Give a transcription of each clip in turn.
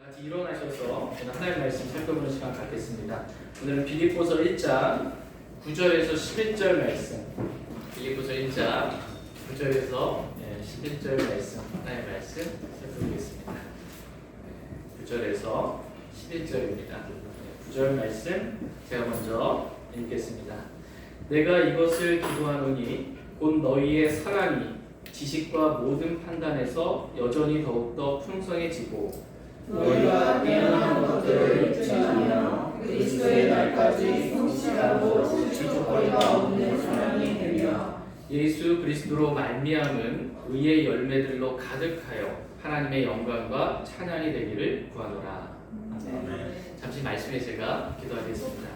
같이 일어나셔서 하나님의 말씀 살펴보는 시간 갖겠습니다. 오늘은 빌립보서 1장 9절에서 11절 말씀, 빌립보서 1장 9절에서 11절 말씀, 하나님의 말씀 살펴보겠습니다. 9절에서 11절입니다. 9절 말씀 제가 먼저 읽겠습니다. 내가 이것을 기도하노니 곧 너희의 사랑이 지식과 모든 판단에서 여전히 더욱더 풍성해지고 너희가 뛰어난 것들을 입증하며 그리스도의 날까지 성실하고 지적거리가 없는 사람이 되며 예수 그리스도로 말미암은 의의 열매들로 가득하여 하나님의 영광과 찬양이 되기를 구하노라. 아멘. 잠시 말씀에 제가 기도하겠습니다.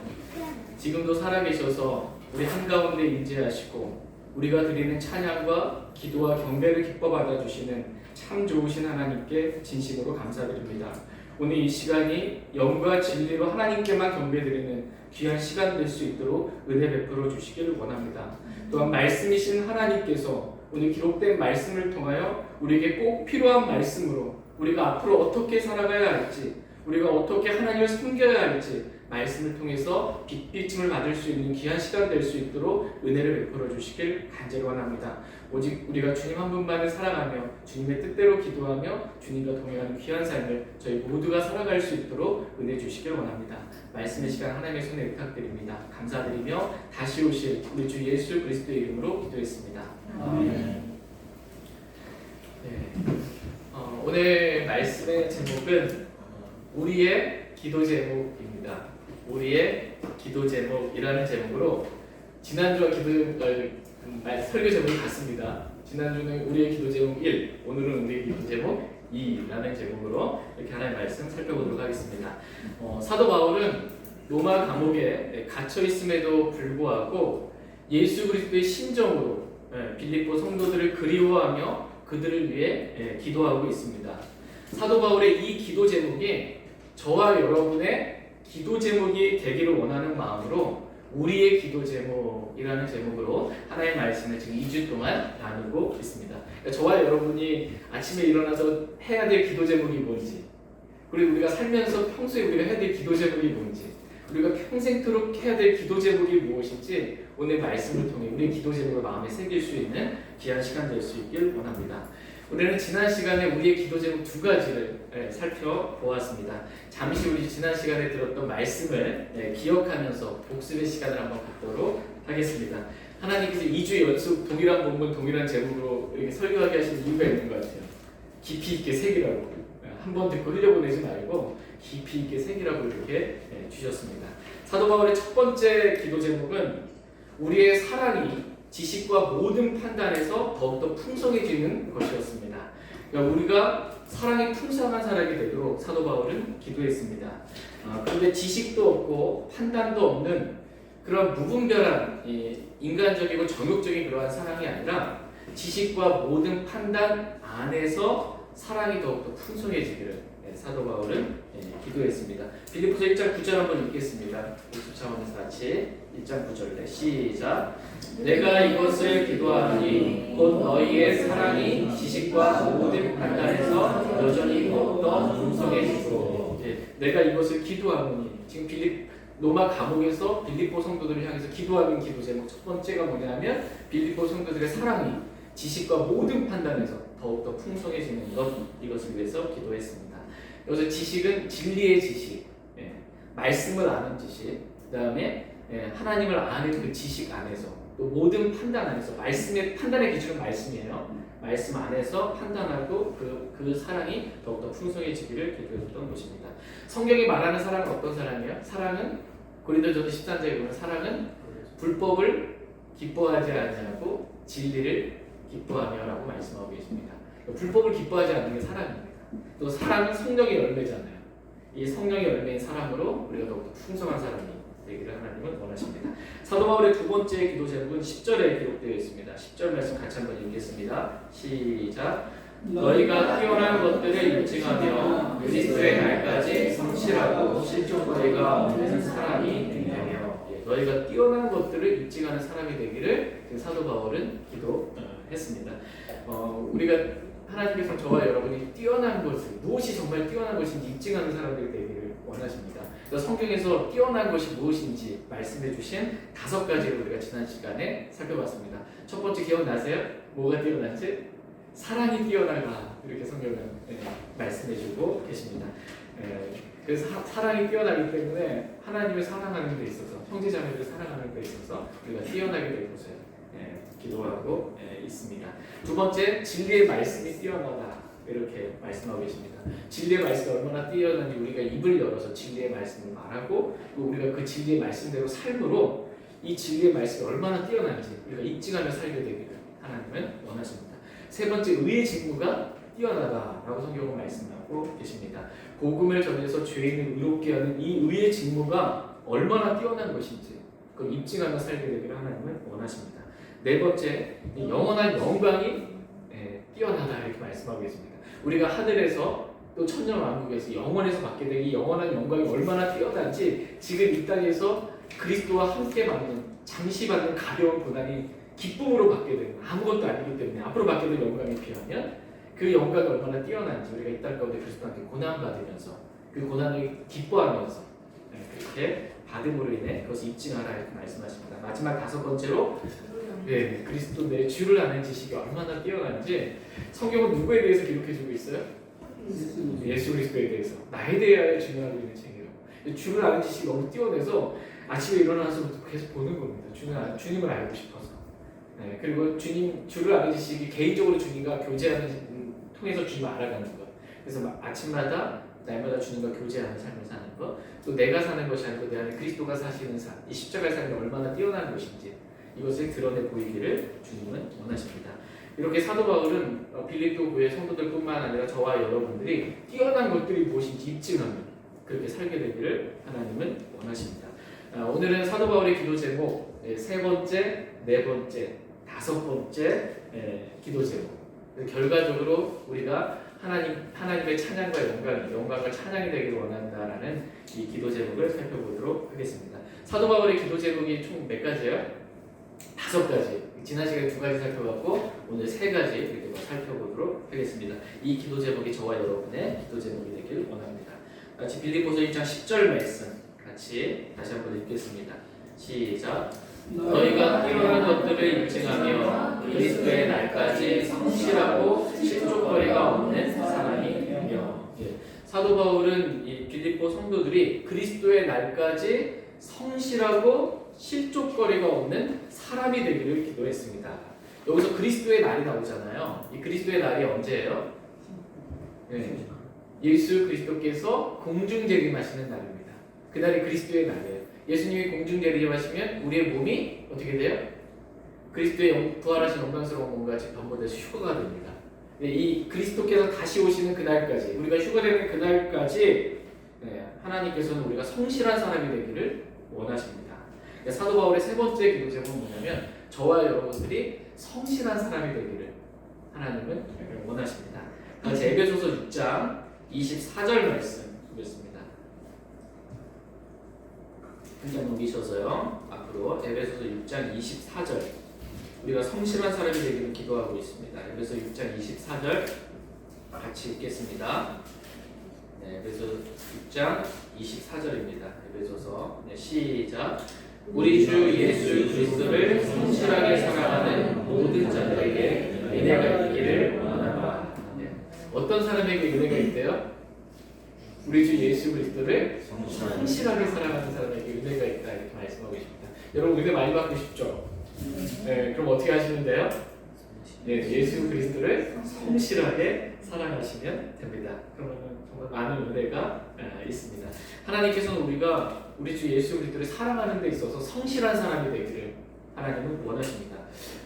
지금도 살아계셔서 우리 한가운데 임재하시고 우리가 드리는 찬양과 기도와 경배를 기뻐 받아주시는 참 좋으신 하나님께 진심으로 감사드립니다. 오늘 이 시간이 영과 진리로 하나님께만 경배드리는 귀한 시간 될 수 있도록 은혜 베풀어 주시기를 원합니다. 또한 말씀이신 하나님께서 오늘 기록된 말씀을 통하여 우리에게 꼭 필요한 말씀으로 우리가 앞으로 어떻게 살아가야 할지, 우리가 어떻게 하나님을 섬겨야 할지 말씀을 통해서 빛비침을 받을 수 있는 귀한 시간 될 수 있도록 은혜를 베풀어 주시길 간절히 원합니다. 오직 우리가 주님 한 분만을 사랑하며 주님의 뜻대로 기도하며 주님과 동행하는 귀한 삶을 저희 모두가 살아갈 수 있도록 은혜 주시길 원합니다. 말씀의 시간 하나님의 손에 부탁드립니다. 감사드리며 다시 오실 우리 주 예수 그리스도의 이름으로 기도했습니다. 아멘. 오늘 말씀의 제목은 우리의 기도 제목입니다. 우리의 기도 제목이라는 제목으로 지난주와 설교 제목이 같습니다. 지난주는 우리의 기도 제목 1, 오늘은 우리의 기도 제목 2라는 제목으로 이렇게 하나님의 말씀 살펴보도록 하겠습니다. 사도 바울은 로마 감옥에 갇혀 있음에도 불구하고 예수 그리스도의 심정으로 빌립보 성도들을 그리워하며 그들을 위해 기도하고 있습니다. 사도 바울의 이 기도 제목이 저와 여러분의 기도 제목이 되기를 원하는 마음으로 우리의 기도 제목이라는 제목으로 하나님의 말씀을 지금 2주 동안 나누고 있습니다. 그러니까 저와 여러분이 아침에 일어나서 해야 될 기도 제목이 뭔지, 그리고 우리가 살면서 평소에 우리가 해야 될 기도 제목이 뭔지, 우리가 평생토록 해야 될 기도 제목이 무엇인지 오늘 말씀을 통해 우리의 기도 제목을 마음에 새길 수 있는 귀한 시간 될 수 있길 원합니다. 오늘은 지난 시간에 우리의 기도 제목 두 가지를 살펴보았습니다. 잠시 우리 지난 시간에 들었던 말씀을 기억하면서 복습의 시간을 한번 갖도록 하겠습니다. 하나님께서 2주 연속 동일한 본문 동일한 제목으로 이렇게 설교하게 하신 이유가 있는 것 같아요. 깊이 있게 새기라고, 한 번 듣고 흘려보내지 말고 깊이 있게 새기라고 이렇게 주셨습니다. 사도 바울의 첫 번째 기도 제목은 우리의 사랑이 지식과 모든 판단에서 더욱더 풍성해지는 것이었습니다. 그러니까 우리가 사랑이 풍성한 사람이 되도록 사도 바울은 기도했습니다. 그런데 지식도 없고 판단도 없는 그런 무분별한 인간적이고 정욕적인 그러한 사랑이 아니라 지식과 모든 판단 안에서 사랑이 더욱더 풍성해지기를 사도 바울은 기도했습니다. 빌립보서 1장 9절 한번 읽겠습니다. 복습 차원에서 같이 1장 9절 시작. 내가 이것을 기도하노니 곧 너희의 사랑이 지식과 모든 판단에서 여전히 더욱더 풍성해지고. 내가 이것을 기도하노니, 지금 로마 감옥에서 빌립보 성도들을 향해서 기도하는 기도 제목 첫 번째가 뭐냐면 빌립보 성도들의 사랑이 지식과 모든 판단에서 더욱더 풍성해지는 이것을 위해서 기도했습니다. 여기서 지식은 진리의 지식, 말씀을 아는 지식, 그 다음에 하나님을 아는 그 지식 안에서, 또 모든 판단 안에서, 말씀의 판단의 기준은 말씀이에요. 말씀 안에서 판단하고 그 사랑이 더욱더 풍성해지기를 기도했던 것입니다. 성경이 말하는 사랑은 어떤 사랑이에요? 사랑은 고린도전서 13장에 보면 사랑은 불법을 기뻐하지 아니하고 진리를 기뻐하며라고 말씀하고 계십니다. 불법을 기뻐하지 않는 게 사랑입니다. 또 사랑은 성령의 열매잖아요. 이 성령의 열매인 사랑으로 우리가 더욱더 풍성한 사람이 되기를 하나님은 원하십니다. 사도 바울의 두 번째 기도 제목은 10절에 기록되어 있습니다. 10절 말씀 같이 한번 읽겠습니다. 시작. 너희가 뛰어난 것들을 입증하며 그리스도의 날까지 성실하고 실족거리가 없는 사람이 되며. 너희가 뛰어난 것들을 입증하는 사람이 되기를 사도 바울은 기도했습니다. 우리가 하나님께서 저와 여러분이 뛰어난 것을 무엇이 정말 뛰어난 것인지 입증하는 사람들이 되기를 원하십니다. 그래서 성경에서 뛰어난 것이 무엇인지 말씀해 주신 5가지를 우리가 지난 시간에 살펴봤습니다. 첫 번째 기억나세요? 뭐가 뛰어난지? 사랑이 뛰어나다 이렇게 성경은 말씀해 주고 계십니다. 그래서 사랑이 뛰어나기 때문에 하나님을 사랑하는 데 있어서 형제자매를 사랑하는 데 있어서 우리가 뛰어나게 될 것을 기도하고 있습니다. 두 번째, 진리의 말씀이 뛰어나다 이렇게 말씀하고 계십니다. 진리의 말씀이 얼마나 뛰어난지 우리가 입을 열어서 진리의 말씀을 말하고 또 우리가 그 진리의 말씀대로 삶으로 이 진리의 말씀이 얼마나 뛰어난지 우리가 입증하며 살게 되기를 하나님은 원하십니다. 세 번째, 의의 직무가 뛰어나다라고 성경은 말씀하고 계십니다. 복음을 전해서 죄인을 의롭게 하는 이 의의 직무가 얼마나 뛰어난 것인지 그걸 입증하며 살게 되기를 하나님은 원하십니다. 네 번째, 영원한 영광이 뛰어나다 이렇게 말씀하고 계십니다. 우리가 하늘에서 또 천년왕국에서 영원에서 받게 된 이 영원한 영광이 얼마나 뛰어난지 지금 이 땅에서 그리스도와 함께 받는 잠시 받는 가벼운 고난이 기쁨으로 받게 되는 아무것도 아니기 때문에 앞으로 받게 될 영광에 비하면 그 영광이 얼마나 뛰어난지 우리가 이 땅 가운데 그리스도와 함께 고난받으면서 그 고난을 기뻐하면서 그렇게 받음으로 인해 그것을 입증하라 이렇게 말씀하십니다. 마지막 5번째로 그리스도 내 주를 아는 지식이 얼마나 뛰어난지 성경은 누구에 대해서 기록해주고 있어요? 예수 그리스도에 대해서. 나에 대하여 증언하고 있는 책이라고. 주를 아는 지식이 너무 뛰어나서 아침에 일어나서부터 계속 보는 겁니다. 주님을 알고 싶어서. 그리고 주를 아는 지식이 개인적으로 주님과 교제하는 통해서 주님을 알아가는 것. 그래서 아침마다 날마다 주님과 교제하는 삶을 사는 것. 또 내가 사는 것이 아니고 내 안에 그리스도가 사시는 삶. 이 십자가의 삶이 얼마나 뛰어난 것인지 이것을 드러내 보이기를 주님은 원하십니다. 이렇게 사도 바울은 빌립보 교회 성도들뿐만 아니라 저와 여러분들이 뛰어난 것들이 무엇인지 입증하며 그렇게 살게 되기를 하나님은 원하십니다. 오늘은 사도 바울의 기도 제목 3번째, 4번째, 5번째 기도 제목. 결과적으로 우리가 하나님의 찬양과 영광을 찬양이 되기를 원한다라는 이 기도 제목을 살펴보도록 하겠습니다. 사도 바울의 기도 제목이 총 몇 가지예요? 5가지. 지난 시간에 2가지 살펴봤고 오늘 3가지 이렇게 살펴보도록 하겠습니다. 이 기도 제목이 저와 여러분의 기도 제목이 되길 원합니다. 같이 빌립보서 1장 10절 말씀 같이 다시 한번 읽겠습니다. 시작. 너희가 뛰어난 것들을 입증하며 그리스도의 날까지 성실하고 실족거리가 없는 사람이 되며. 사도 바울은 이 빌립보 성도들이 그리스도의 날까지 성실하고 실족거리가 없는 사람이 되기를 기도했습니다. 여기서 그리스도의 날이 나오잖아요. 이 그리스도의 날이 언제예요? 예수 그리스도께서 공중재림하시는 날입니다. 그날이 그리스도의 날이에요. 예수님이 공중재림하시면 우리의 몸이 어떻게 돼요? 그리스도의 부활하신 영광스러운 몸과 변모돼서 휴거가 됩니다. 이 그리스도께서 다시 오시는 그날까지 우리가 휴거되는 그날까지 하나님께서는 우리가 성실한 사람이 되기를 원하십니다. 사도 바울의 3번째 기도 제목은 뭐냐면 저와 여러분들이 성실한 사람이 되기를 하나님은 원하십니다. 같이 에베소서 6장 24절 말씀 보겠습니다. 한 장 넘기셔서요. 앞으로 에베소서 6장 24절 우리가 성실한 사람이 되기를 기도하고 있습니다. 에베소 6장 24절 같이 읽겠습니다. 에베소 6장 24절입니다. 에베소서 시작. 우리 주 예수 그리스도를 성실하게 사랑하는 모든 자들에게 은혜가 있기를 원하노라. 어떤 사람에게 은혜가 있대요? 우리 주 예수 그리스도를 성실하게 사랑하는 사람에게 은혜가 있다 이렇게 말씀하고 있습니다. 여러분 은혜 많이 받고 싶죠? 그럼 어떻게 하시면 돼요? 예수 그리스도를 성실하게 사랑하시면 됩니다. 그러면 정말 많은 은혜가 있습니다. 하나님께서는 우리가 우리 주 예수 그리스도를 사랑하는 데 있어서 성실한 사람이 되기를 하나님은 원하십니다.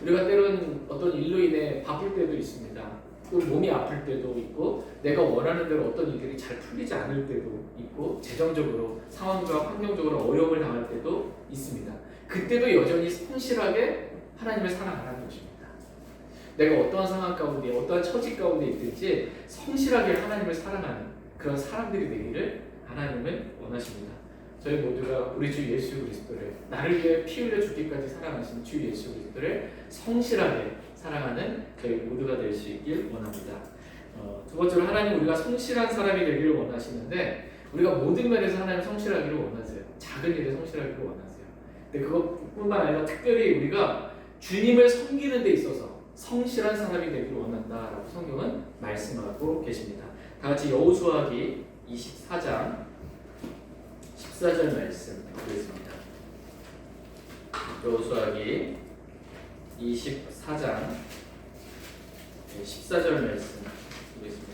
우리가 때로는 어떤 일로 인해 바쁠 때도 있습니다. 또 몸이 아플 때도 있고 내가 원하는 대로 어떤 일들이 잘 풀리지 않을 때도 있고 재정적으로 상황과 환경적으로 어려움을 당할 때도 있습니다. 그때도 여전히 성실하게 하나님을 사랑하라는 것입니다. 내가 어떠한 상황 가운데 어떠한 처지 가운데 있든지 성실하게 하나님을 사랑하는 그런 사람들이 되기를 하나님은 원하십니다. 저희 모두가 우리 주 예수 그리스도를 나를 위해 피 흘려 죽기까지 사랑하신 주 예수 그리스도를 성실하게 사랑하는 저희 모두가 될 수 있길 원합니다. 두 번째로 하나님 우리가 성실한 사람이 되기를 원하시는데 우리가 모든 면에서 하나님 성실하기를 원하세요. 작은 일에 성실하기를 원하세요. 근데 그것뿐만 아니라 특별히 우리가 주님을 섬기는 데 있어서 성실한 사람이 되기를 원한다라고 성경은 말씀하고 계십니다. 다 같이 여호수아기 24장 14절 말씀 보겠습니다. 여호수아기 24장 14절 말씀 보겠습니다.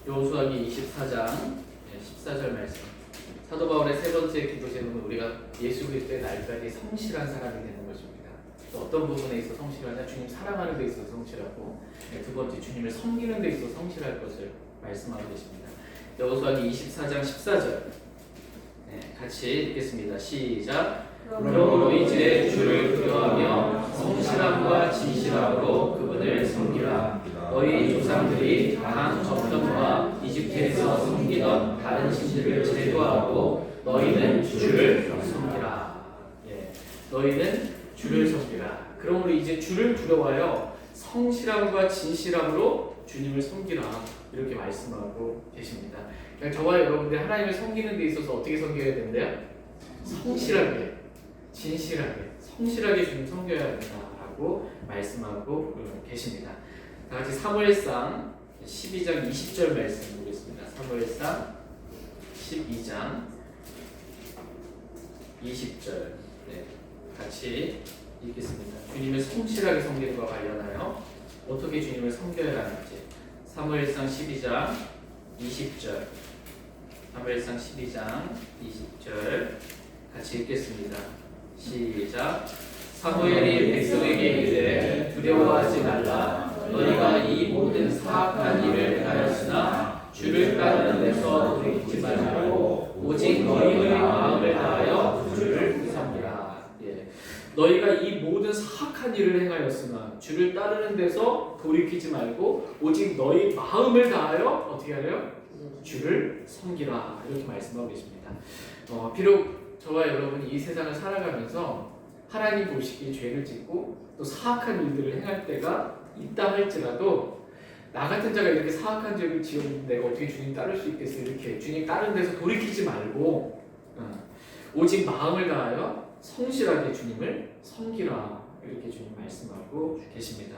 여호수아기 24장 14절 말씀. 사도 바울의 세 번째 기도 제목은 우리가 예수 그리스도의 날까지 성실한 사람이 되는 것입니다. 또 어떤 부분에 있어 성실하냐? 주님 사랑하는 데 있어서 성실하고, 두 번째 주님을 섬기는 데 있어서 성실할 것을 말씀하고 계십니다. 여호수아기 24장 14절 같이 읽겠습니다. 시작. 그러므로 이제 주를 두려워하며 성실함과 진실함으로 그분을 섬기라. 너희 조상들이 강한 적병과 이집트에서 섬기던 다른 신들을 제거하고 너희는 주를 섬기라. 너희는 주를 섬기라. 그러므로 이제 주를 두려워하여 성실함과 진실함으로 주님을 섬기라. 이렇게 말씀하고 계십니다. 그러니까 저와 여러분들 하나님을 섬기는 데 있어서 어떻게 섬겨야 된대요? 성실하게, 진실하게, 성실하게 주님 섬겨야 된다라고 말씀하고 계십니다. 다 같이 사무엘상 12장 20절 말씀 보겠습니다. 사무엘상 12장 20절 같이 읽겠습니다. 주님을 성실하게 섬기는 것과 관련하여 어떻게 주님을 섬겨야 하는지 사무엘상 12장 20절 사무엘상 12장 20절 같이 읽겠습니다. 시작. 사무엘이 백성에게 이르되 두려워하지 말라. 너희가 이 모든 사악한 일을 행하였으나 주를 따르는 데서 돌이키지 말고 오직 너희의 마음을 다하여 주를 섬기라. 너희가 이 모든 사악한 일을 행하였으나 주를 따르는 데서 돌이키지 말고 오직 너희 마음을 다하여 어떻게 하래요? 주를 섬기라. 이렇게 말씀하고 계십니다. 비록 저와 여러분이 이 세상을 살아가면서 하나님 보시기에 죄를 짓고 또 사악한 일들을 행할 때가 있다 할지라도 나 같은 자가 이렇게 사악한 죄를 지었는데 내가 어떻게 주님 따를 수 있겠어요? 이렇게 주님 따르는 데서 돌이키지 말고 오직 마음을 다하여 성실하게 주님을 섬기라. 이렇게 주님 말씀하고 계십니다.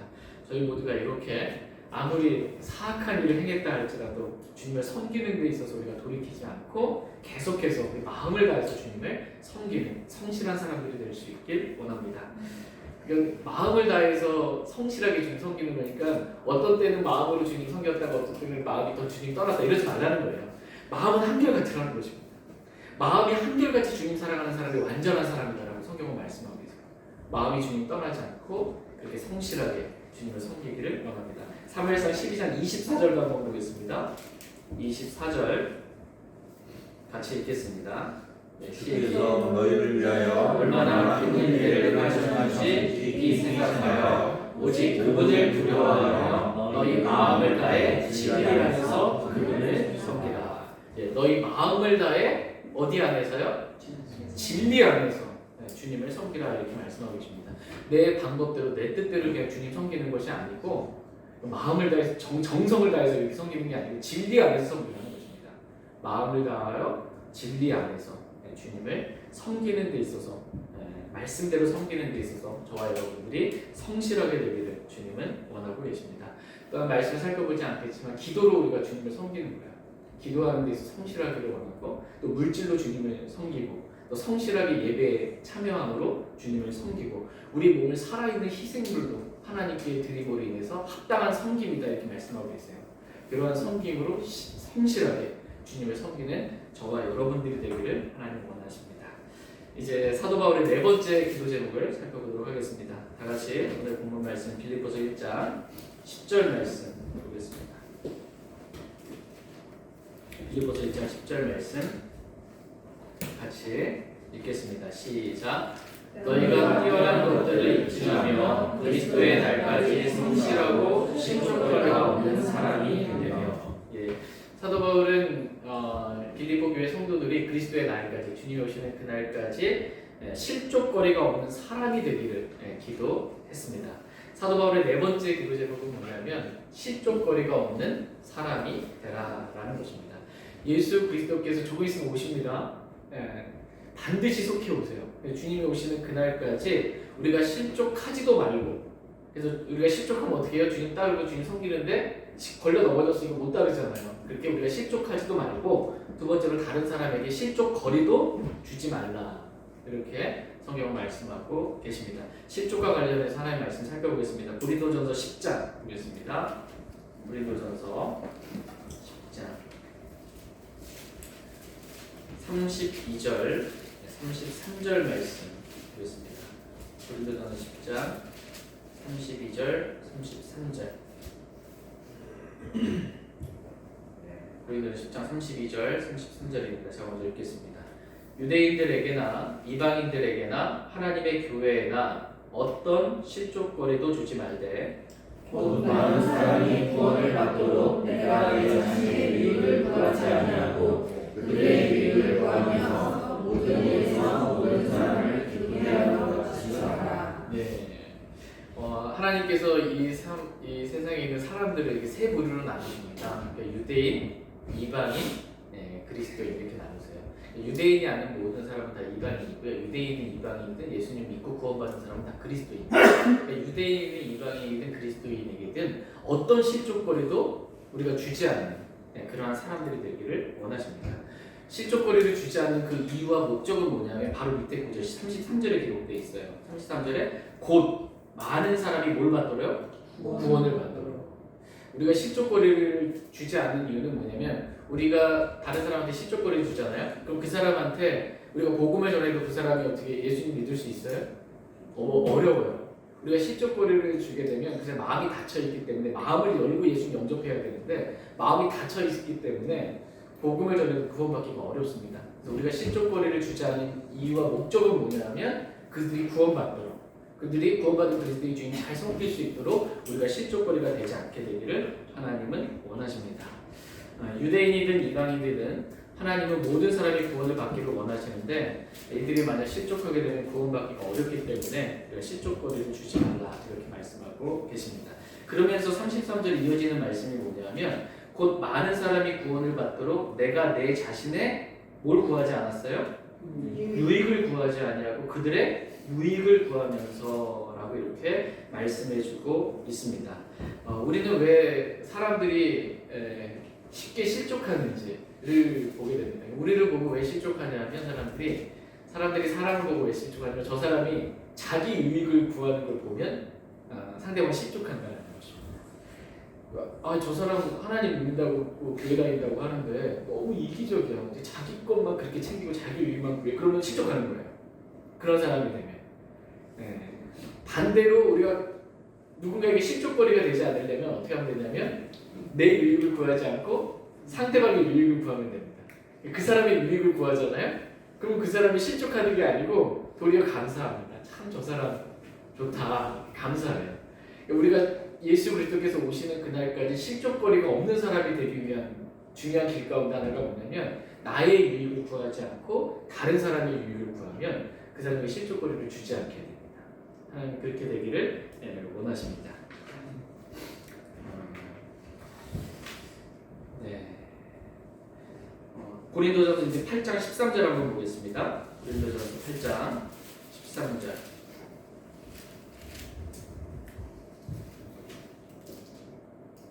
저희 모두가 이렇게 아무리 사악한 일을 행했다 할지라도 주님을 섬기는 데 있어서 우리가 돌이키지 않고 계속해서 우리 마음을 다해서 주님을 섬기는 성실한 사람들이 될 수 있길 원합니다. 그러니까 마음을 다해서 성실하게 주님 섬기는 거니까 어떤 때는 마음으로 주님 섬겼다가 어떤 때는 마음이 더 주님 떠났다 이러지 말라는 거예요. 마음은 한결같으라는 것입니다. 마음이 한결같이 주님 사랑하는 사람이 완전한 사람이다라고 성경은 말씀하고 있어요. 마음이 주님 떠나지 않고 그렇게 성실하게 주님을 섬기기를 원합니다. 사무엘상 12장 24절도 한번 보겠습니다. 24절 같이 읽겠습니다. 주께서 너희를 위하여 얼마나 큰 일을 행하셨는지 깊이 생각하여 오직 그분을 두려워하며 너희 마음을 다해 진리 안에서 그분을 섬기라. 너희 마음을 다해 어디 안에서요? 진리 안에서 주님을 섬기라. 이렇게 말씀하고 계십니다. 내 방법대로 내 뜻대로 그냥 주님 섬기는 것이 아니고 마음을 다해서 정성을 다해서 이렇게 섬기는 게 아니고 진리 안에서 섬기라는 것입니다. 마음을 다하여 진리 안에서 주님을 섬기는 데 있어서 말씀대로 섬기는 데 있어서 저와 여러분들이 성실하게 되기를 주님은 원하고 계십니다. 또한 말씀을 살펴보지 않겠지만 기도로 우리가 주님을 섬기는 거예요. 기도하는 데 있어서 성실하기를 원하고 또 물질로 주님을 섬기고 또 성실하게 예배에 참여함으로 주님을 섬기고 우리 몸을 살아있는 희생물로 하나님께 드림으로 인해서 합당한 섬김이다 이렇게 말씀하고 계세요. 그러한 섬김으로 성실하게 주님을 섬기는 저와 여러분들이 되기를 하나님 원하십니다. 이제 사도 바울의 네 번째 기도 제목을 살펴보도록 하겠습니다. 다 같이 오늘 본문 말씀 빌립보서 1장 10절 말씀 보겠습니다. 빌립보서 1장 10절 말씀 같이 읽겠습니다. 시작. 너희가 뛰어난 것들을 입증하며 그리스도의 날까지 성실하고 신족거리가 없는 사람이 되며. 사도 바울은 빌립보 교회 성도들이 그리스도의 날까지 주님이 오시는 그 날까지 실족거리가 없는 사람이 되기를 기도했습니다. 사도 바울의 네 번째 기도 제목은 뭐냐면 실족거리가 없는 사람이 되라라는 것입니다. 예수 그리스도께서 조금 있으면 오십니다. 반드시 속히 오세요. 주님이 오시는 그날까지 우리가 실족하지도 말고, 그래서 우리가 실족하면 어떻게 해요? 주님 따르고 주님 섬기는데 걸려 넘어졌으니까 못 따르잖아요. 그렇게 우리가 실족하지도 말고, 두 번째로 다른 사람에게 실족거리도 주지 말라, 이렇게 성경은 말씀하고 계십니다. 실족과 관련해서 하나님의 말씀 살펴보겠습니다. 고린도전서 10장 보겠습니다. 고린도전서 10장 32절 33절 말씀 보겠습니다. 고린도전서 10장 32절 33절 고린도전서 10장 32절 33절입니다. 제가 먼저 읽겠습니다. 유대인들에게나 이방인들에게나 하나님의 교회에나 어떤 실족거리도 주지 말되 곧 많은 사람이 구원을 받도록 내가 내 자신의 유익을 구하지 아니하고 그들의 유익을 구하면서 모든 일에서 모든 사람을 기쁘게 하는 것이 하라. 하나님께서 이 세상에 있는 사람들에게 세 부류로 나누십니다. 그러니까 유대인, 이방인, 그리스도인 이렇게 나누세요. 유대인이 아닌 모든 사람은 다 이방인이고요. 유대인은 이방인이든 예수님 믿고 구원받은 사람은 다 그리스도인이에요. 그러니까 유대인이든 이방인이든 그리스도인에게든 어떤 실족거리도 우리가 주지 않는 그러한 사람들이 되기를 원하십니다. 실족거리를 주지 않는 그 이유와 목적은 뭐냐면 바로 밑에 구절 33절에 기록되어 있어요. 33절에 곧 많은 사람이 뭘 받도록? 구원을 받도록. 우리가 실족거리를 주지 않는 이유는 뭐냐면 우리가 다른 사람한테 실족거리를 주잖아요. 그럼 그 사람한테 우리가 복음을 전해도 그 사람이 어떻게 예수님 믿을 수 있어요? 어려워요. 우리가 실족거리를 주게 되면 그 사람 마음이 닫혀 있기 때문에 마음을 열고 예수님 영접해야 되는데 마음이 닫혀 있기 때문에 복음을 전해도 구원받기가 어렵습니다. 그래서 우리가 실족거리를 주지 않는 이유와 목적은 뭐냐면 그들이 구원받도록, 그들이 구원받은 그리스도의 주인 잘 섬길 수 있도록 우리가 실족거리가 되지 않게 되기를 하나님은 원하십니다. 유대인이든 이방인이든 하나님은 모든 사람이 구원을 받기를 원하시는데 이들이 만약 실족하게 되면 구원받기가 어렵기 때문에 우리가 실족거리를 주지 말라, 이렇게 말씀하고 계십니다. 그러면서 33절 이어지는 말씀이 뭐냐면 곧 많은 사람이 구원을 받도록 내가 내 자신의 뭘 구하지 않았어요? 유익을 구하지 아니하고 그들의 유익을 구하면서라고 이렇게 말씀해주고 있습니다. 우리는 왜 사람들이 쉽게 실족하는지를 보게 됩니다. 우리를 보고 왜 실족하냐면 사람들이 사람을 보고 왜 실족하냐면 저 사람이 자기 유익을 구하는 걸 보면 상대방이 실족한다는 것입니다. 저 사람 하나님 믿는다고 교회 다닌다고 하는데 너무 이기적이야. 자기 것만 그렇게 챙기고 자기 유익만 구해. 그러면 실족하는 거예요. 그런 사람이 되면. 반대로 우리가 누군가에게 실족거리가 되지 않으려면 어떻게 하면 되냐면 내 유익을 구하지 않고 상대방의 유익을 구하면 됩니다. 그 사람의 유익을 구하잖아요. 그럼 그 사람이 실족하는 게 아니고 도리어 감사합니다. 참 저 사람 좋다, 감사해요. 우리가 예수 그리스도께서 오시는 그날까지 실족거리가 없는 사람이 되기 위한 중요한 길 가운데 하나가 뭐냐면 나의 유익을 구하지 않고 다른 사람의 유익을 구하면 그 사람에게 실족거리를 주지 않게 됩니다. 하나님 그렇게 되기를 원하십니다. 고린도전서 이제 8장 13절 한번 보겠습니다. 고린도전서 8장 13절.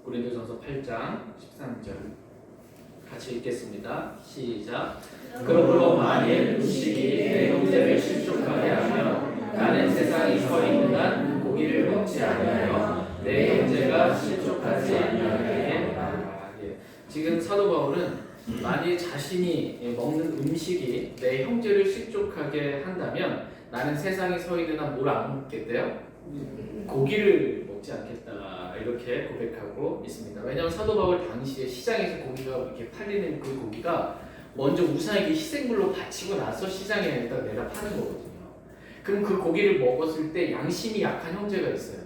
고린도전서 8장 13절 같이 읽겠습니다. 시작. 그러므로 만일 음식이 내 형제를 실족하게 하면 나는 세상이 서 있는 한 고기를 먹지 아니하여 내 형제가 실족하지 아니하게 하라. 지금 사도 바울은 만일 자신이 먹는 음식이 내 형제를 실족하게 한다면 나는 세상에 서 있는 한 뭘 안 먹겠대요? 고기를 먹지 않겠다, 이렇게 고백하고 있습니다. 왜냐하면 사도 바울 당시에 시장에서 고기가 이렇게 팔리는 그 고기가 먼저 우상에게 희생물로 바치고 나서 시장에다 내다 파는 거거든요. 그럼 그 고기를 먹었을 때 양심이 약한 형제가 있어요.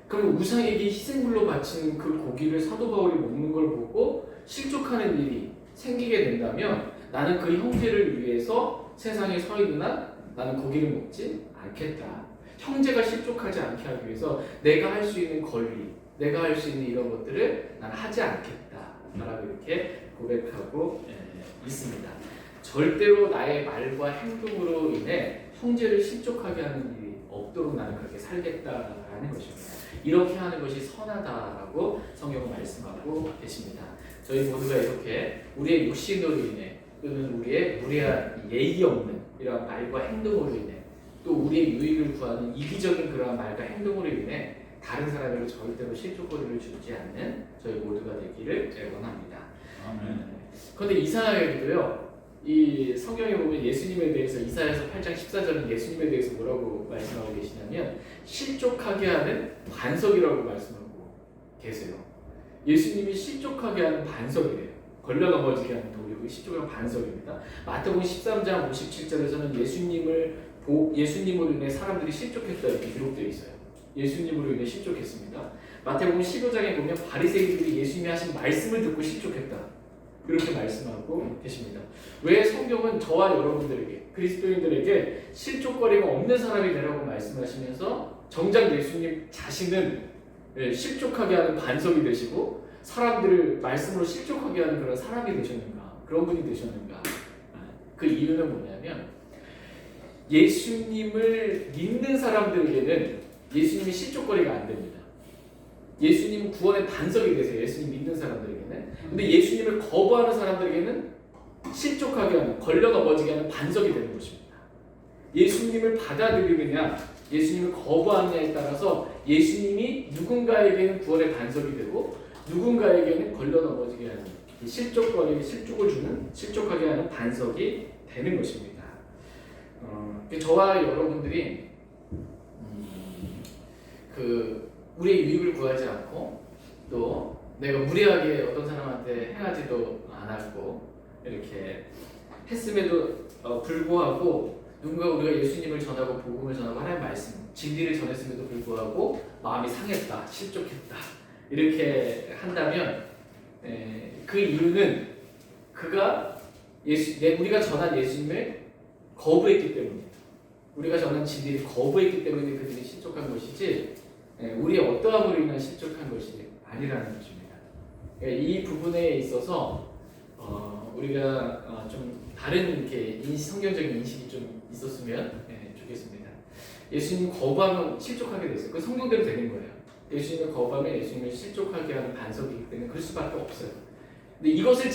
그럼 우상에게 희생물로 바친 그 고기를 사도 바울이 먹는 걸 보고 실족하는 일이 생기게 된다면 나는 그 형제를 위해서 세상에 서 있는 한 나는 고기를 먹지 않겠다. 형제가 실족하지 않게 하기 위해서 내가 할 수 있는 권리, 내가 할 수 있는 이런 것들을 나는 하지 않겠다 라고 이렇게 고백하고 있습니다. 절대로 나의 말과 행동으로 인해 형제를 실족하게 하는 일이 없도록 나는 그렇게 살겠다라는 것입니다. 이렇게 하는 것이 선하다라고 성경은 말씀하고 계십니다. 저희 모두가 이렇게 우리의 육신으로 인해 또는 우리의 무례한 예의 없는 이러한 말과 행동으로 인해 또 우리의 유익을 구하는 이기적인 그러한 말과 행동으로 인해 다른 사람에게 절대로 실족거리를 주지 않는 저희 모두가 되기를 원합니다. 그런데 이상하게도요, 이 성경에 보면 예수님에 대해서 이사야서 8장 14절은 예수님에 대해서 뭐라고 말씀하고 계시냐면 실족하게 하는 반석이라고 말씀하고 계세요. 예수님이 실족하게 하는 반석이래요. 걸려 넘어지게 하는 돌이고 실족하는 반석입니다. 마태복음 13장 57절에서는 예수님으로 인해 사람들이 실족했다 이렇게 기록되어 있어요. 예수님으로 인해 실족했습니다. 마태복음 15장에 보면 바리새인들이 예수님이 하신 말씀을 듣고 실족했다 이렇게 말씀하고 계십니다. 왜 성경은 저와 여러분들에게 그리스도인들에게 실족거리가 없는 사람이 되라고 말씀하시면서 정작 예수님 자신은 실족하게 하는 반석이 되시고 사람들을 말씀으로 실족하게 하는 그런 사람이 되셨는가, 그런 분이 되셨는가? 그 이유는 뭐냐면 예수님을 믿는 사람들에게는 예수님이 실족거리가 안 됩니다. 예수님은 구원의 반석이 되세요. 예수님 믿는 사람들에게는. 근데 예수님을 거부하는 사람들에게는 실족하게 하는, 걸려 넘어지게 하는 반석이 되는 것입니다. 예수님을 받아들이느냐, 예수님을 거부하느냐에 따라서 예수님이 누군가에게는 구원의 반석이 되고 누군가에게는 걸려 넘어지게 하는 실족을 주는, 실족하게 하는 반석이 되는 것입니다. 저와 여러분들이 우리의 유익을 구하지 않고 또 내가 무리하게 어떤 사람한테 행하지도 않았고 이렇게 했음에도 불구하고 누군가 우리가 예수님을 전하고 복음을 전하고 하나님의 말씀, 진리를 전했음에도 불구하고 마음이 상했다, 실족했다 이렇게 한다면 그 이유는 그가 우리가 전한 예수님을 거부했기 때문입니다. 우리가 전한 진리를 거부했기 때문에 그들이 실족한 것이지 우리의 어떠함으로 인한 실족한 것이 아니라는 것입니다. 이 부분에 있어서 우리가 좀 다른 이렇게 성경적인 인식이 좀 있었으면 좋겠습니다. 예수님 거부하면 실족하게 됐어요. 그 성경대로 되는 거예요. 예수님을 거부하면 예수님을 실족하게 하는 반석이기 때문에 그럴 수밖에 없어요. 근데 이것을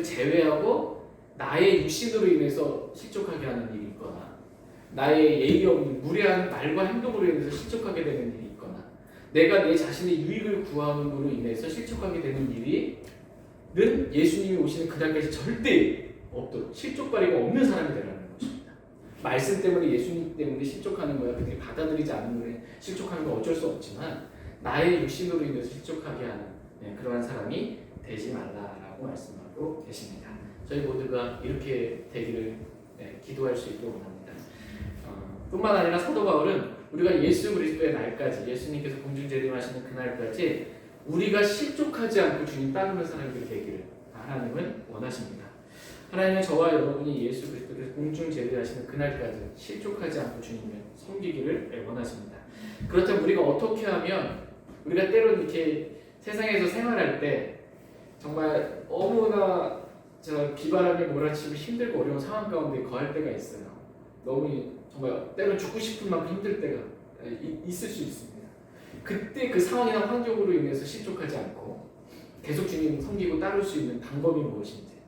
제외하고 나의 육신으로 인해서 실족하게 하는 일이 있거나 나의 예의 없는 무례한 말과 행동으로 인해서 실족하게 되는 일이 있거나 내가 내 자신의 유익을 구함으로 인해서 실족하게 되는 일은 예수님이 오시는 그날까지 절대 없도록 실족거리가 없는 사람이 되라는 것입니다. 말씀 때문에 예수님 때문에 실족하는 거야. 그들이 받아들이지 않는 거에 실족하는 건 어쩔 수 없지만 나의 육신으로 인해서 실족하게 하는 그러한 사람이 되지 말라라고 말씀하고 계십니다. 저희 모두가 이렇게 되기를 기도할 수 있도록 원합니다. 뿐만 아니라 사도 바울은 우리가 예수 그리스도의 날까지, 예수님께서 공중재림하시는 그날까지 우리가 실족하지 않고 주님 따르는 사람들이 되기를 하나님은 원하십니다. 하나님은 저와 여러분이 예수 그리스도께서 공중재림하시는 그날까지 실족하지 않고 주님을 섬기기를 원하십니다. 그렇다면 우리가 어떻게 하면 우리가 때론 이렇게 세상에서 생활할 때 정말 너무나 비바람이 몰아치고 힘들고 어려운 상황 가운데 거할 때가 있어요. 너무 정말 때론 죽고 싶은 만큼 힘들 때가 있을 수 있습니다. 그때 그 상황이나 환경으로 인해서 실족하지 않고 계속 주님 섬기고 따를 수 있는 방법이 무엇인지,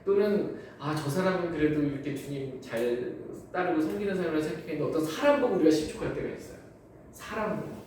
또는 저 사람은 그래도 이렇게 주님 잘 따르고 섬기는 사람을 생각했는데 어떤 사람 보고 우리가 실족할 때가 있어요. 사람 보고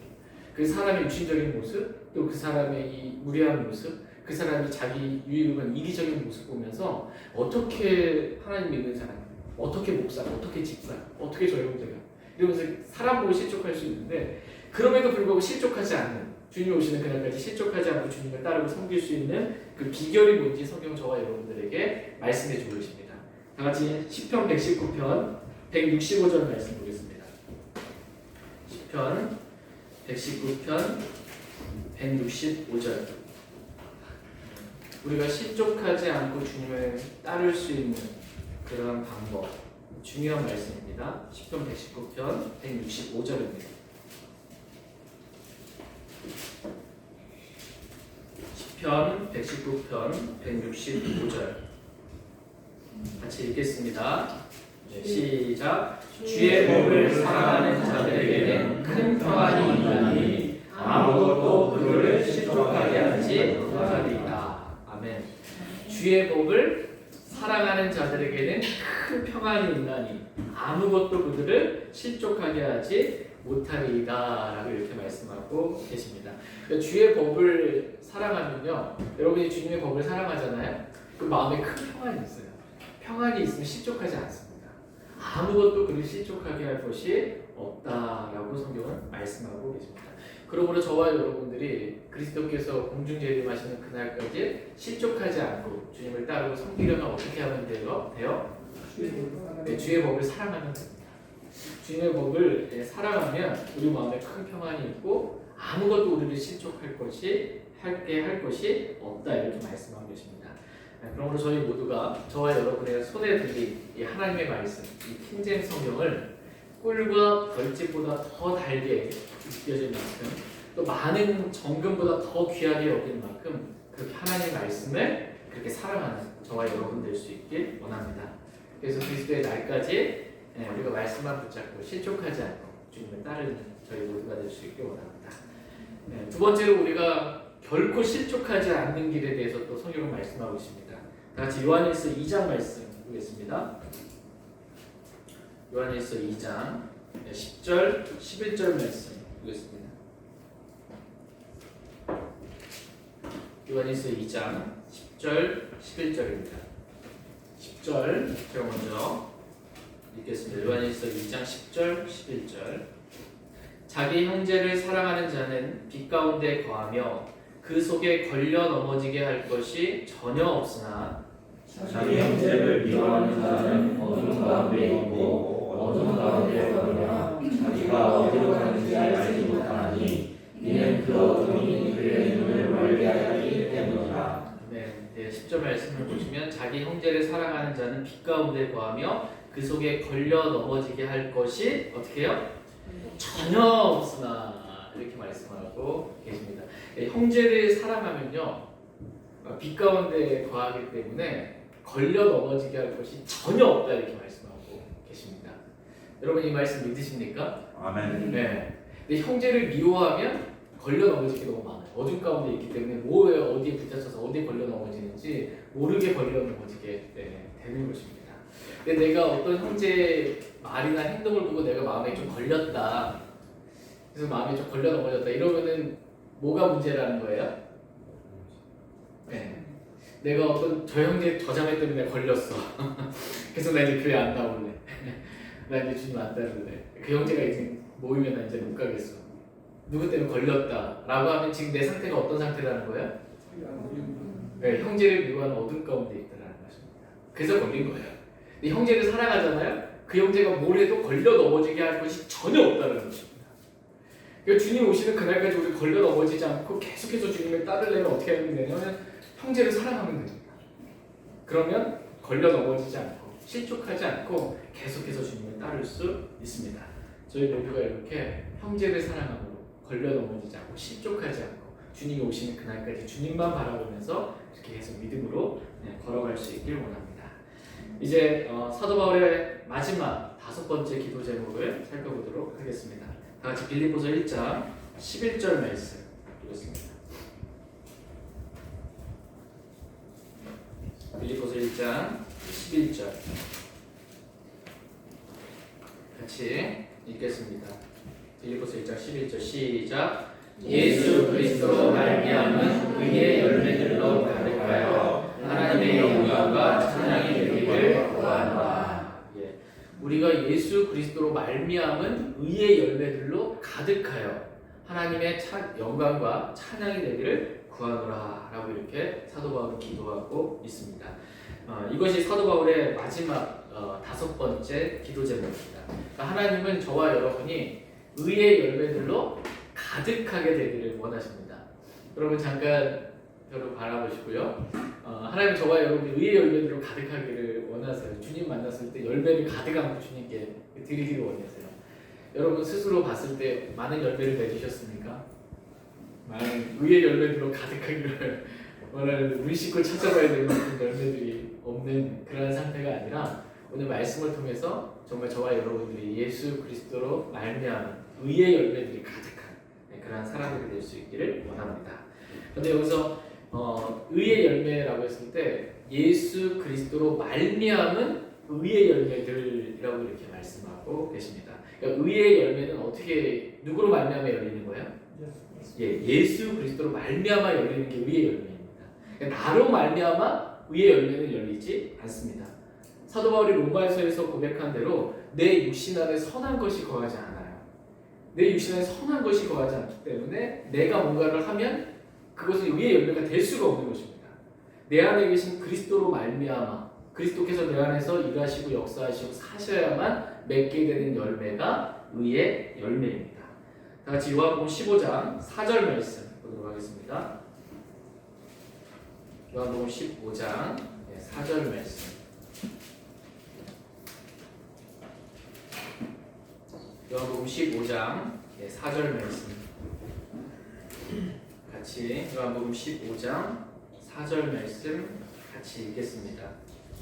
그 사람의 육신적인 모습, 또 그 사람의 이 무례한 모습, 그 사람이 자기 유익을 위한 이기적인 모습 보면서 어떻게 하나님 믿는 사람, 어떻게 목사, 어떻게 집사, 어떻게 저 형제가 이러면서 사람 보고 실족할 수 있는데 그럼에도 불구하고 실족하지 않는, 주님 오시는 그날까지 실족하지 않고 주님을 따르고 섬길 수 있는 그 비결이 뭔지 성경 저와 여러분들에게 말씀해 주고 계십니다. 다 같이 시편 119편 165절 말씀 보겠습니다. 시편 119편 165절. 우리가 실족하지 않고 주님을 따를 수 있는 그런 방법, 중요한 말씀입니다. 시편 119편 165절입니다. 시편 119편 165절 같이 읽겠습니다. 네, 시작. 주의 법을 사랑하는 자들에게는 큰 평안이 있나니 아무것도 그를 실족하게 하지 못하리이다. 아멘. 주의 법을 사랑하는 자들에게는 큰 평안이 있나니 아무것도 그들을 실족하게 하지 못하리이다 라고 이렇게 말씀하고 계십니다. 그러니까 주의 법을 사랑하면요, 여러분이 주님의 법을 사랑하잖아요. 그 마음에 큰 평안이 있어요. 평안이 있으면 실족하지 않습니다. 아무것도 그를 실족하게 할 것이 없다라고 성경은 말씀하고 계십니다. 그러므로 저와 여러분들이 그리스도께서 공중재림하시는 그날까지 실족하지 않고 주님을 따르고 섬기려면 어떻게 하면 돼요? 네, 주의 법을 사랑하면 됩니다. 주님의 법을 사랑하면 우리 마음에 큰 평안이 있고 아무것도 우리를 실족할 것이 할 것이 없다 이렇게 말씀하고 계십니다. 그러므로 저희 모두가 저와 여러분의 손에 들린 이 하나님의 말씀, 이 킹제임스 성경을 꿀과 벌집보다 더 달게 느껴질 만큼 또 많은 정금보다 더 귀하게 여길 만큼 그렇게 하나님의 말씀을 그렇게 사랑하는 저와 여러분 될 수 있길 원합니다. 그래서 그리스도의 날까지 우리가 말씀만 붙잡고 실족하지 않고 주님을 따르는 저희 모두가 될 수 있길 원합니다. 두 번째로 우리가 결코 실족하지 않는 길에 대해서 또 성경은 말씀하고 있습니다. 다 같이 요한일서 2장 말씀 보겠습니다. 요한일서 2장 10절, 11절 말씀 보겠습니다. 요한일서 2장 10절, 11절입니다. 10절 제가 먼저 읽겠습니다. 요한일서 2장 10절, 11절. 자기 형제를 사랑하는 자는 빛 가운데 거하며 그 속에 걸려 넘어지게 할 것이 전혀 없으나 자기 형제를 미워하는 자는 어둠 가운데 있고 어둠 가운데 걸으며 자기가 어디로 가는지 알지 못하나니 이는 그 어둠이 그의 눈을 멀리하기 때문이라. 네, 10절 말씀을 보시면 자기 형제를 사랑하는 자는 빛 가운데 거하며 그 속에 걸려 넘어지게 할 것이 어떻게 해요? 전혀 없으나 이렇게 말씀하고 계십니다. 형제를 사랑하면요 빛 가운데 거하기 때문에 걸려 넘어지게 할 것이 전혀 없다 이렇게 말씀하고 계십니다. 여러분 이 말씀 믿으십니까? 아멘. 네. 근데 형제를 미워하면 걸려 넘어지기 너무 많아요. 어둠 가운데 있기 때문에 뭐에 어디에 붙여서 어디에 걸려 넘어지는지 모르게 걸려 넘어지게 되는 것입니다. 근데 내가 어떤 형제의 말이나 행동을 보고 내가 마음에 좀 걸렸다. 그래서 마음에 좀 걸려 넘어졌다. 이러면은 뭐가 문제라는 거예요? 네. 내가 어떤 저 형제 저 자매 때문에 걸렸어. 그래서 나 이제 교회 안 나올래. 나 이제 주님 안 따를래. 그 형제가 이제 모이면 나 이제 못 가겠어. 누구 때문에 걸렸다라고 하면 지금 내 상태가 어떤 상태라는 거예요? 네, 형제를 미워하는 어둠 가운데 있다라는 것입니다. 그래서 걸린 거예요. 근데 형제를 사랑하잖아요. 그 형제가 뭘 해도 걸려 넘어지게 할 것이 전혀 없다는 것입니다. 그러니까 주님 오시는 그날까지 우리 걸려 넘어지지 않고 계속해서 주님을 따르려면 어떻게 하면 되냐면 형제를 사랑하면 됩니다. 그러면 걸려 넘어지지 않고 실족하지 않고 계속해서 주님을 따를 수 있습니다. 저희 모두가 이렇게 형제를 사랑함으로 걸려 넘어지지 않고 실족하지 않고 주님이 오시는 그날까지 주님만 바라보면서 이렇게 계속 믿음으로 걸어갈 수 있길 원합니다. 이제 사도 바울의 마지막 5번째 기도 제목을 살펴보도록 하겠습니다. 다 같이 빌립보서 1장 11절 말씀 보겠습니다. 빌립보서 1장 11절 같이 읽겠습니다. 빌립보서 1장 11절 시작. 예수 그리스도로 말미암은 의의 열매들로 가득하여 하나님의 영광과 찬양이 되기를 구하노라. 우리가 예수 그리스도로 말미암은 의의 열매들로 가득하여 하나님의 영광과 찬양이 되기를 구하노라라고 이렇게 사도 바울은 기도하고 있습니다. 이것이 사도 바울의 마지막 5번째 기도 제목입니다. 그러니까 하나님은 저와 여러분이 의의 열매들로 가득하게 되기를 원하십니다. 여러분 잠깐 저를 바라보시고요. 하나님 저와 여러분이 의의 열매들로 가득하기를 원하세요. 주님 만났을 때 열매를 가득 안고 주님께 드리기를 원하세요. 여러분 스스로 봤을 때 많은 열매를 맺으셨습니까? 많은 의의 열매들로 가득하기를 원하는 물 씻고 찾아봐야 되는 열매들이 없는 그런 상태가 아니라 오늘 말씀을 통해서 정말 저와 여러분들이 예수 그리스도로 말미암은 의의 열매들이 가득한 그런 사람들이 될 수 있기를 원합니다. 그런데 여기서 의의 열매라고 했을 때 예수 그리스도로 말미암은 의의 열매들이라고 이렇게 말씀하고 계십니다. 그러니까 의의 열매는 어떻게 누구로 말미암아 열리는 거예요? 예수 그리스도로 말미암아 열리는 게 의의 열매입니다. 그러니까 나로 말미암아 의의 열매는 열리지 않습니다. 사도 바울이 로마서에서 고백한 대로 내 육신 안에 선한 것이 거하지 않아요. 내 육신 안에 선한 것이 거하지 않기 때문에 내가 뭔가를 하면 그것은 의의 열매가 될 수가 없는 것입니다. 내 안에 계신 그리스도로 말미암아 그리스도께서 내 안에서 일하시고 역사하시고 사셔야만 맺게 되는 열매가 의의 열매입니다. 다 같이 요한복음 15장 4절 말씀 보도록 하겠습니다. 요한복음 15장 4절 말씀. 요한복음 15장 4절 말씀. 같이 요한복음 15장 4절 말씀 같이 읽겠습니다.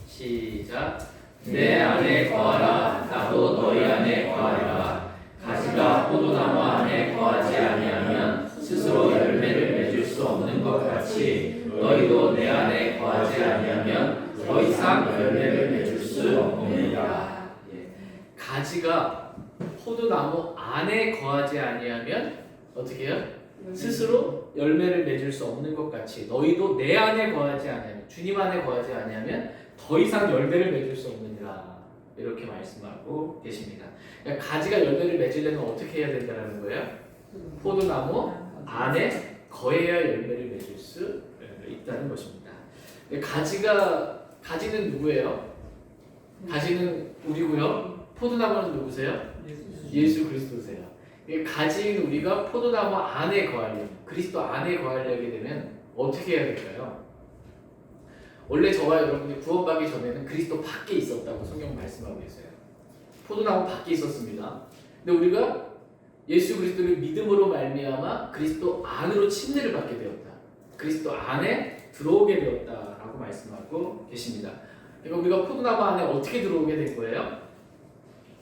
시작. 내 안에 거하라 나도 너희 안에 거하리라. 가지가 포도나무 안에 거하지 아니하면 스스로 열매를 맺을 수 없는 것 같이 너희도 내 안에 거하지 아니하면 더 이상 열매를 맺을 수 없느니라. 가지가 포도나무 안에 거하지 아니하면 어떻게 해요? 스스로 열매를 맺을 수 없는 것 같이 너희도 내 안에 거하지 아니하면 주님 안에 거하지 아니하면 더 이상 열매를 맺을 수 없느니라 이렇게 말씀하고 계십니다. 그러니까 가지가 열매를 맺으려면 어떻게 해야 된다는 거예요? 포도나무 안에 거해야 열매를 맺을 수 있다는 것입니다. 가지는 누구예요? 가지는 우리고요. 포도나무는 누구세요? 예수 그리스도세요. 가지인 우리가 포도나무 안에 거하려면 그리스도 안에 거하려게 되면 어떻게 해야 될까요? 원래 저와 여러분이 구원받기 전에는 그리스도 밖에 있었다고 성경 말씀하고 있어요. 포도나무 밖에 있었습니다. 근데 우리가 예수 그리스도를 믿음으로 말미암아 그리스도 안으로 침례를 받게 되었다. 그리스도 안에 들어오게 되었다라고 말씀하고 계십니다. 그러니까 우리가 포도나무 안에 어떻게 들어오게 된 거예요?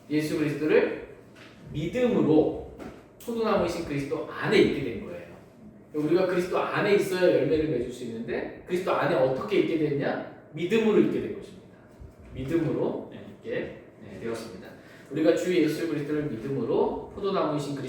예수 그리스도를 믿음으로 포도나무이신 그리스도 안에 있게 된 거예요. 우리가 그리스도 안에 있어야 열매를 맺을 수 있는데 그리스도 안에 어떻게 있게 됐냐? 믿음으로 있게 된 것입니다. 믿음으로 있게 되었습니다. 우리가 주 예수 그리스도를 믿음으로 포도나무이신 그리스도